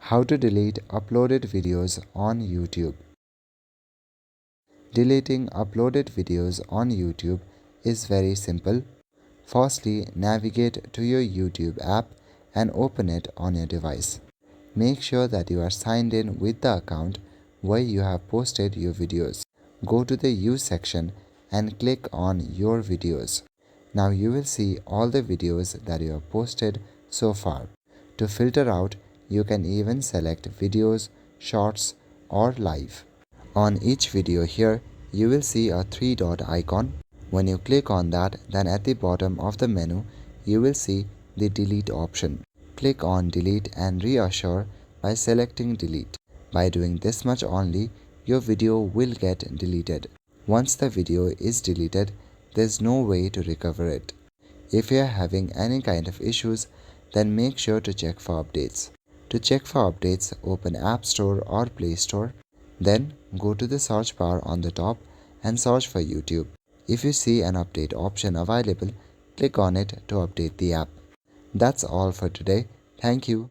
How to delete uploaded videos on YouTube. Deleting uploaded videos on YouTube is very simple. Firstly, navigate to your YouTube app and open it on your device. Make sure that you are signed in with the account where you have posted your videos. Go to the Use section and click on Your Videos. Now you will see all the videos that you have posted so far. To filter out, you can even select videos, shorts, or live. On each video here, you will see a three-dot icon. When you click on that, then at the bottom of the menu, you will see the delete option. Click on delete and reassure by selecting delete. By doing this much only, your video will get deleted. Once the video is deleted, there's no way to recover it. If you are having any kind of issues, then make sure to check for updates. To check for updates, open App Store or Play Store. Then go to the search bar on the top and search for YouTube. If you see an update option available, click on it to update the app. That's all for today. Thank you.